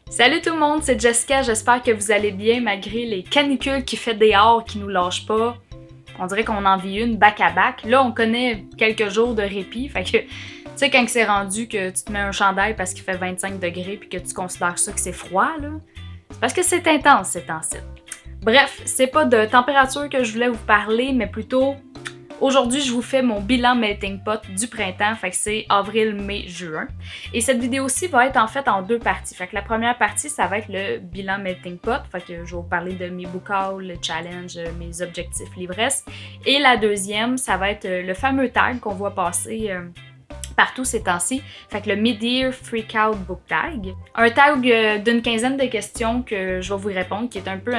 Salut tout le monde, c'est Jessica, j'espère que vous allez bien malgré les canicules qui fait dehors qui nous lâchent pas. On dirait qu'on en vit une back à back. Là, on connaît quelques jours de répit, fait que tu sais quand c'est rendu que tu te mets un chandail parce qu'il fait 25 degrés puis que tu considères ça que c'est froid, là, c'est parce que c'est intense ces temps-ci. Bref, c'est pas de température que je voulais vous parler, mais plutôt aujourd'hui, je vous fais mon bilan melting pot du printemps, fait que c'est avril, mai, juin. Et cette vidéo-ci va être en fait en deux parties. Fait que la première partie, ça va être le bilan melting pot, fait que je vais vous parler de mes book hauls, le challenge, mes objectifs livresses. Et la deuxième, ça va être le fameux tag qu'on voit passer partout ces temps-ci. Fait que le Mid-Year Freakout Book Tag. Un tag d'une quinzaine de questions que je vais vous répondre, qui est un peu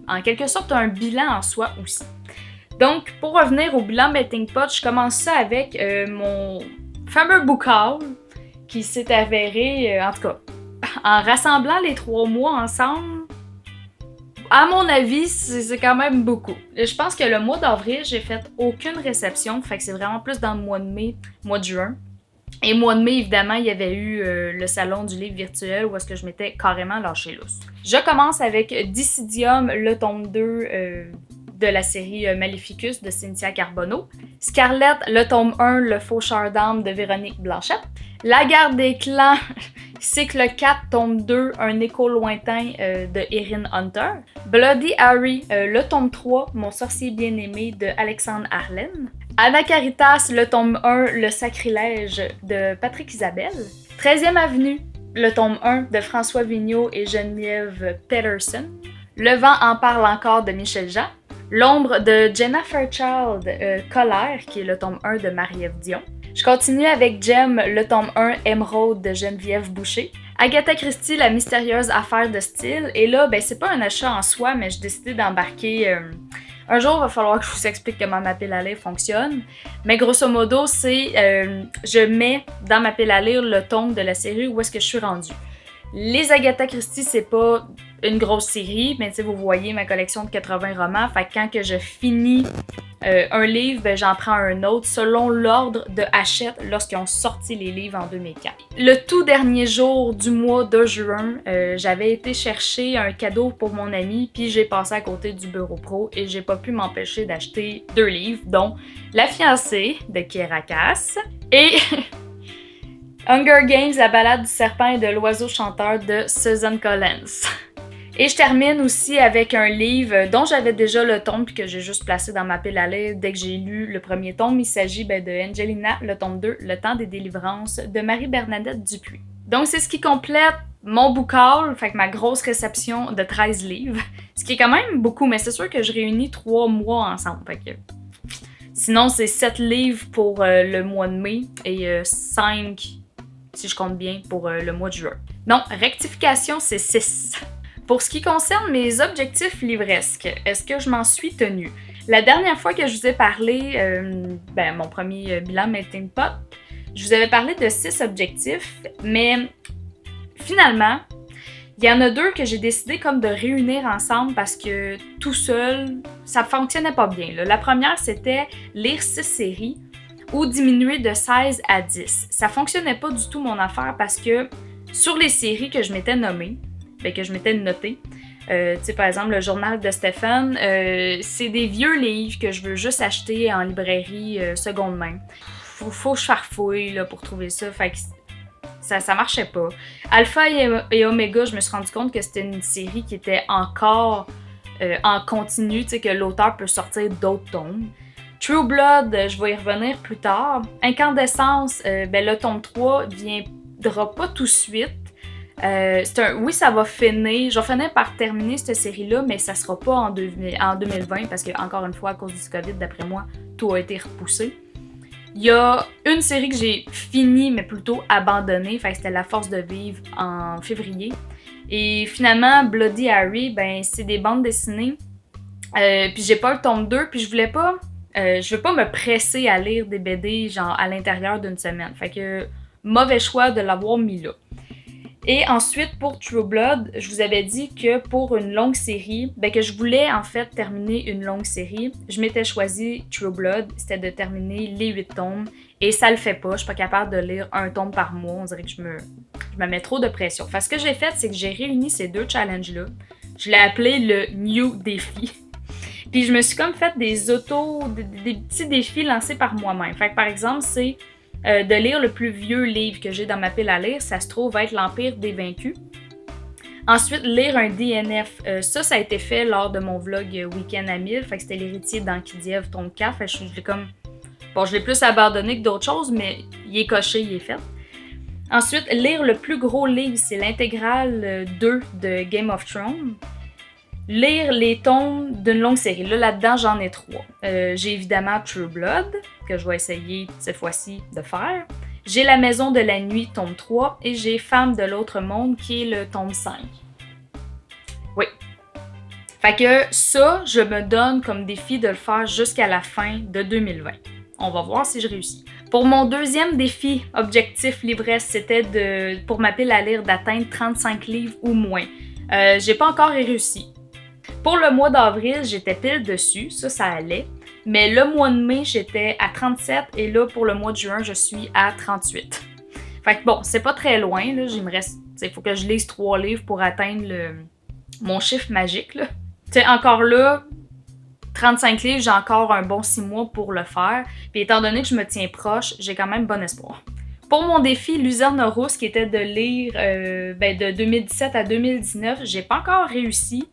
en quelque sorte un bilan en soi aussi. Donc, pour revenir au bilan melting pot, je commence ça avec mon fameux book haul qui s'est avéré, en tout cas, en rassemblant les 3 mois ensemble, à mon avis, c'est quand même beaucoup. Je pense que le mois d'avril, j'ai fait aucune réception, fait que c'est vraiment plus dans le mois de mai, mois de juin. Et mois de mai, évidemment, il y avait eu le salon du livre virtuel où est-ce que je m'étais carrément lâché lousse. Je commence avec Dissidium, le tome 2 de la série Maleficus de Cynthia Carbonneau. Scarlett, le tome 1, Le Faucheur d'âme de Véronique Blanchette. La guerre des clans, cycle 4, tome 2, Un écho lointain de Erin Hunter. Bloody Harry, le tome 3, Mon sorcier bien-aimé de Alexandre Harlen. Anna Caritas, le tome 1, Le sacrilège de Patrick Isabelle. 13e avenue, le tome 1 de François Vigneault et Geneviève Peterson. Le vent en parle encore de Michel Jean. L'ombre de Jenna Fairchild, Colère, qui est le tome 1 de Marie-Ève Dion. Je continue avec Jem, le tome 1, Émeraude de Geneviève Boucher. Agatha Christie, La mystérieuse affaire de style. Et là, ben c'est pas un achat en soi, mais j'ai décidé d'embarquer. Un jour, il va falloir que je vous explique comment ma pile à lire fonctionne. Mais grosso modo, c'est je mets dans ma pile à lire le tome de la série où est-ce que je suis rendue. Les Agatha Christie, c'est pas une grosse série, mais vous voyez ma collection de 80 romans, fait que quand que je finis un livre, ben, j'en prends un autre selon l'ordre de Hachette lorsqu'ils ont sorti les livres en 2004. Le tout dernier jour du mois de juin, j'avais été chercher un cadeau pour mon ami, puis j'ai passé à côté du bureau pro et j'ai pas pu m'empêcher d'acheter 2 livres, dont La fiancée de Kiera Cass et Hunger Games, la balade du serpent et de l'oiseau chanteur de Susan Collins. Et je termine aussi avec un livre dont j'avais déjà le tome puis que j'ai juste placé dans ma pile à lire dès que j'ai lu le premier tome. Il s'agit de Angelina, le tome 2, Le temps des délivrances de Marie-Bernadette Dupuis. Donc c'est ce qui complète mon book haul, fait que ma grosse réception de 13 livres. Ce qui est quand même beaucoup, mais c'est sûr que je réunis 3 mois ensemble. Fait que... Sinon, c'est 7 livres pour le mois de mai et 5, si je compte bien, pour le mois de juin. Non, rectification, c'est 6. Pour ce qui concerne mes objectifs livresques, est-ce que je m'en suis tenue? La dernière fois que je vous ai parlé, mon premier bilan melting pot, je vous avais parlé de 6 objectifs, mais finalement, il y en a 2 que j'ai décidé comme de réunir ensemble parce que tout seul, ça fonctionnait pas bien. Là. La première, c'était lire 6 séries ou diminuer de 16 à 10. Ça fonctionnait pas du tout mon affaire parce que sur les séries que je m'étais nommées, que je m'étais notée, par exemple le journal de Stephen, c'est des vieux livres que je veux juste acheter en librairie seconde main. Faut que je farfouille là, pour trouver ça, fait que ça marchait pas. Alpha et Omega, je me suis rendu compte que c'était une série qui était encore en continu, que l'auteur peut sortir d'autres tomes. True Blood, je vais y revenir plus tard. Incandescence, le tome 3 viendra pas tout de suite. Oui, ça va finir. Je vais finir par terminer cette série-là, mais ça sera pas en 2020 parce que, encore une fois, à cause du COVID, d'après moi, tout a été repoussé. Il y a une série que j'ai finie, mais plutôt abandonnée, fait que c'était La force de vivre en février. Et finalement, Bloody Harry, c'est des bandes dessinées. Puis j'ai pas le tome 2, puis je veux pas me presser à lire des BD genre à l'intérieur d'une semaine. Fait que mauvais choix de l'avoir mis là. Et ensuite, pour True Blood, je vous avais dit que pour une longue série, que je voulais en fait terminer une longue série. Je m'étais choisi True Blood, c'était de terminer les 8 tomes. Et ça le fait pas, je suis pas capable de lire un tome par mois, on dirait que je me je me mets trop de pression. Fait que ce que j'ai fait, c'est que j'ai réuni ces 2 challenges-là. Je l'ai appelé le New Défi. Puis je me suis comme fait des petits défis lancés par moi-même. Fait que par exemple, c'est de lire le plus vieux livre que j'ai dans ma pile à lire. Ça se trouve être l'Empire des Vaincus. Ensuite, lire un DNF. Ça a été fait lors de mon vlog Week-end à 1000. Fait que c'était l'héritier d'Ankidiev, tome 4. Fait que je l'ai comme... Bon, je l'ai plus abandonné que d'autres choses, mais il est coché, il est fait. Ensuite, lire le plus gros livre, c'est l'intégrale 2 de Game of Thrones. Lire les tomes d'une longue série. Là-dedans, j'en ai 3. J'ai évidemment True Blood, que je vais essayer cette fois-ci de faire. J'ai La Maison de la Nuit, tome 3. Et j'ai Femme de l'autre monde, qui est le tome 5. Oui. Fait que ça, je me donne comme défi de le faire jusqu'à la fin de 2020. On va voir si je réussis. Pour mon deuxième défi, objectif livresse, c'était pour ma pile à lire d'atteindre 35 livres ou moins. J'ai pas encore réussi. Pour le mois d'avril, j'étais pile dessus, ça allait. Mais le mois de mai, j'étais à 37 et là, pour le mois de juin, je suis à 38. Fait que bon, c'est pas très loin, là. Il me reste, il faut que je lise 3 livres pour atteindre mon chiffre magique, là. Tu sais, encore là, 35 livres, j'ai encore un bon 6 mois pour le faire. Puis étant donné que je me tiens proche, j'ai quand même bon espoir. Pour mon défi Luzerne Rousse, qui était de lire de 2017 à 2019, j'ai pas encore réussi.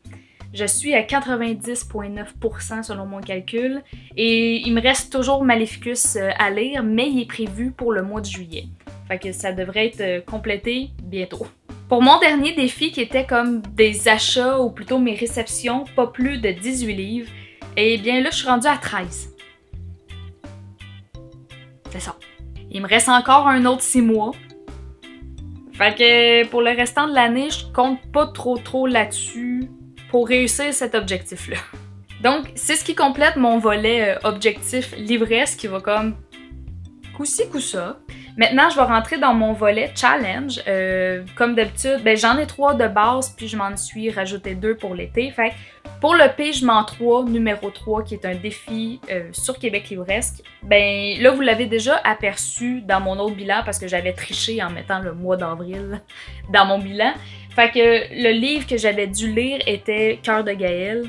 Je suis à 90,9% selon mon calcul. Et il me reste toujours Maleficus à lire, mais il est prévu pour le mois de juillet. Fait que ça devrait être complété bientôt. Pour mon dernier défi, qui était comme des achats, ou plutôt mes réceptions, pas plus de 18 livres, eh bien là, je suis rendue à 13. C'est ça. Il me reste encore un autre 6 mois. Fait que pour le restant de l'année, je compte pas trop là-dessus pour réussir cet objectif-là. Donc, c'est ce qui complète mon volet objectif livresse qui va comme coup-ci, coup-ça. Maintenant, je vais rentrer dans mon volet challenge. Comme d'habitude, j'en ai 3 de base, puis je m'en suis rajouté 2 pour l'été. Fait pour le Pigement 3, numéro 3, qui est un défi sur Québec livresque, là, vous l'avez déjà aperçu dans mon autre bilan parce que j'avais triché en mettant le mois d'avril dans mon bilan. Fait que le livre que j'avais dû lire était Cœur de Gaël.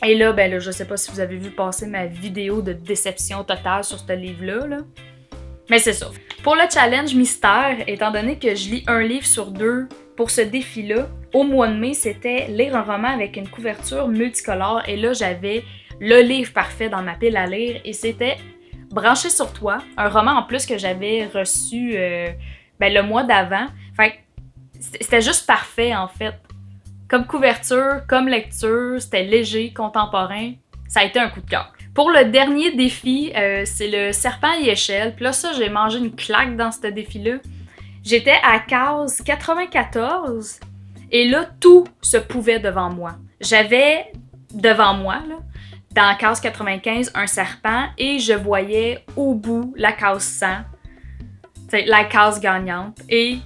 Et là, je sais pas si vous avez vu passer ma vidéo de déception totale sur ce livre-là, là. Mais c'est ça. Pour le challenge mystère, étant donné que je lis un livre sur 2 pour ce défi-là, au mois de mai, c'était lire un roman avec une couverture multicolore. Et là, j'avais le livre parfait dans ma pile à lire et c'était Branché sur toi, un roman en plus que j'avais reçu le mois d'avant. Fait que c'était juste parfait en fait. Comme couverture, comme lecture, c'était léger, contemporain. Ça a été un coup de cœur. Pour le dernier défi, c'est le serpent et échelle. Puis là, ça, j'ai mangé une claque dans ce défi-là. J'étais à case 94 et là, tout se pouvait devant moi. J'avais devant moi, là, dans case 95, un serpent et je voyais au bout la case 100, la case gagnante. Et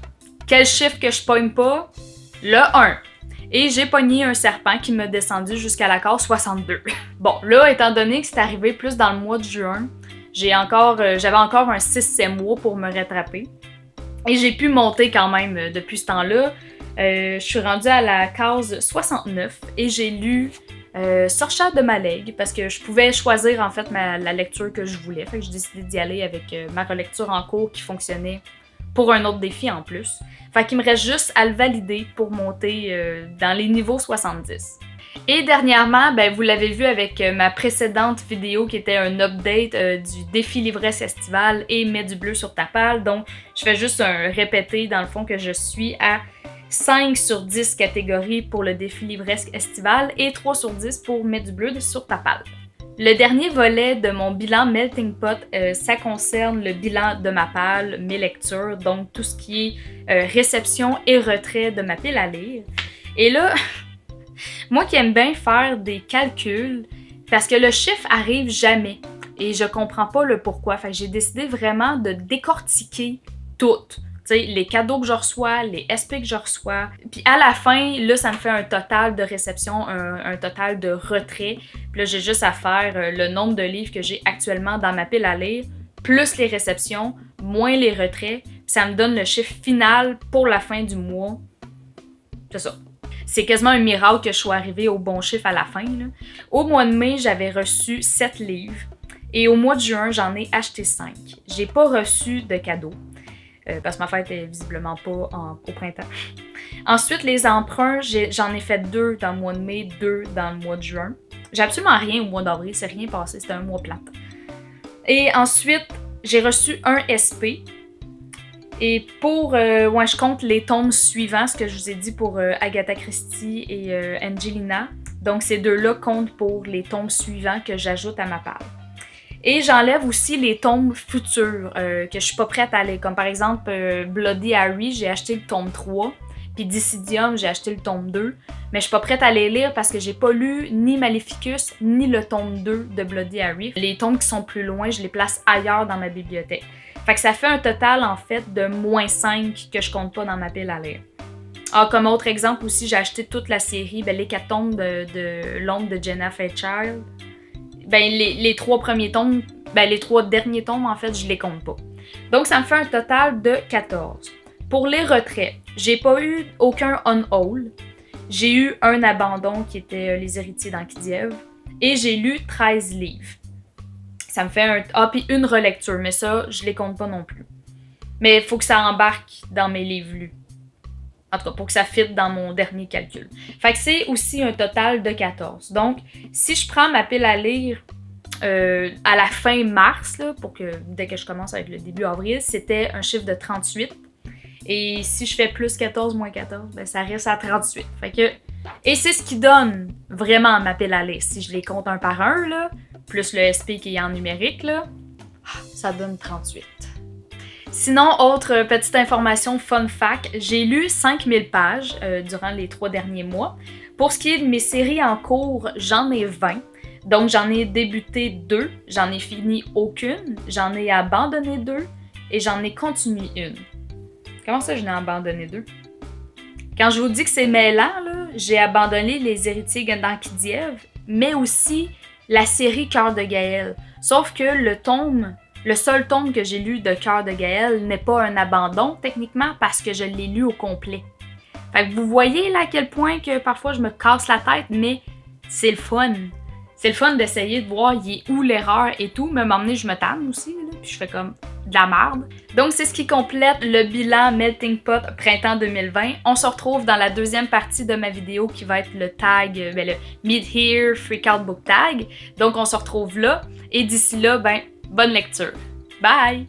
quel chiffre que je pogne pas? Le 1. Et j'ai pogné un serpent qui m'a descendu jusqu'à la case 62. Bon, là, étant donné que c'est arrivé plus dans le mois de juin, j'avais encore un 6-7 mois pour me rattraper. Et j'ai pu monter quand même depuis ce temps-là. Je suis rendue à la case 69 et j'ai lu Sorcière de Malègue parce que je pouvais choisir en fait la lecture que je voulais. Fait que j'ai décidé d'y aller avec ma relecture en cours qui fonctionnait pour un autre défi en plus. Fait qu'il me reste juste à le valider pour monter dans les niveaux 70. Et dernièrement, vous l'avez vu avec ma précédente vidéo qui était un update du défi livresse estival et mets du bleu sur ta palle. Donc, je fais juste un répété dans le fond que je suis à 5 sur 10 catégories pour le défi livresque estival et 3 sur 10 pour mets du bleu sur ta palle. Le dernier volet de mon bilan Melting Pot, ça concerne le bilan de ma palle, mes lectures, donc tout ce qui est réception et retrait de ma pile à lire. Et là, moi qui aime bien faire des calculs, parce que le chiffre arrive jamais et je comprends pas le pourquoi, fait que j'ai décidé vraiment de décortiquer tout. Les cadeaux que je reçois, les SP que je reçois. Puis à la fin, là, ça me fait un total de réception, un total de retrait. Puis là, j'ai juste à faire le nombre de livres que j'ai actuellement dans ma pile à lire, plus les réceptions, moins les retraits. ça me donne le chiffre final pour la fin du mois. C'est ça. C'est quasiment un miracle que je sois arrivée au bon chiffre à la fin, là. Au mois de mai, j'avais reçu 7 livres. Et au mois de juin, j'en ai acheté 5. J'ai pas reçu de cadeau. Parce que ma fête est visiblement pas au printemps. Ensuite, les emprunts, j'en ai fait 2 dans le mois de mai, 2 dans le mois de juin. J'ai absolument rien au mois d'avril, c'est rien passé, c'était un mois plate. Et ensuite, j'ai reçu un SP. Et pour, je compte les tomes suivants, ce que je vous ai dit pour Agatha Christie et Angelina. Donc, ces deux-là comptent pour les tomes suivants que j'ajoute à ma page. Et j'enlève aussi les tomes futurs que je suis pas prête à lire. Comme par exemple, Bloody Harry, j'ai acheté le tome 3. Puis Dissidium, j'ai acheté le tome 2. Mais je suis pas prête à les lire parce que j'ai pas lu ni Maleficus, ni le tome 2 de Bloody Harry. Les tomes qui sont plus loin, je les place ailleurs dans ma bibliothèque. Fait que ça fait un total, en fait, de -5 que je compte pas dans ma pile à lire. Ah, comme autre exemple aussi, j'ai acheté toute la série, les 4 tomes de L'ombre de Jenna Fairchild. Les 3 premiers tomes, les 3 derniers tomes, en fait, je les compte pas. Donc, ça me fait un total de 14. Pour les retraits, j'ai pas eu aucun on-hold. J'ai eu un abandon qui était Les héritiers d'Ankh-Diev. Et j'ai lu 13 livres. Ça me fait puis une relecture, mais ça, je les compte pas non plus. Mais il faut que ça embarque dans mes livres lus. En tout cas, pour que ça fitte dans mon dernier calcul. Fait que c'est aussi un total de 14. Donc, si je prends ma pile à lire à la fin mars, là, pour que dès que je commence avec le début avril, c'était un chiffre de 38. Et si je fais plus 14, moins 14, ça reste à 38. Fait que, et c'est ce qui donne vraiment ma pile à lire. Si je les compte un par un, là, plus le SP qui est en numérique, là, ça donne 38. Sinon, autre petite information fun fact, j'ai lu 5000 pages durant les 3 derniers mois. Pour ce qui est de mes séries en cours, j'en ai 20. Donc, j'en ai débuté 2, j'en ai fini aucune, j'en ai abandonné 2 et j'en ai continué une. Comment ça, je n'ai abandonné 2? Quand je vous dis que c'est mêlant, là, j'ai abandonné Les héritiers d'Ankh-Diev, mais aussi la série Cœur de Gaël. Sauf que le seul tome que j'ai lu de Cœur de Gaël n'est pas un abandon, techniquement, parce que je l'ai lu au complet. Fait que vous voyez là à quel point que parfois je me casse la tête, mais c'est le fun. C'est le fun d'essayer de voir il est où l'erreur et tout, mais m'emmener je me tanne aussi, là, puis je fais comme de la merde. Donc c'est ce qui complète le bilan Melting Pot printemps 2020. On se retrouve dans la deuxième partie de ma vidéo qui va être le tag, le Mid-Here Freak Out Book Tag. Donc on se retrouve là, et d'ici là, bonne lecture. Bye!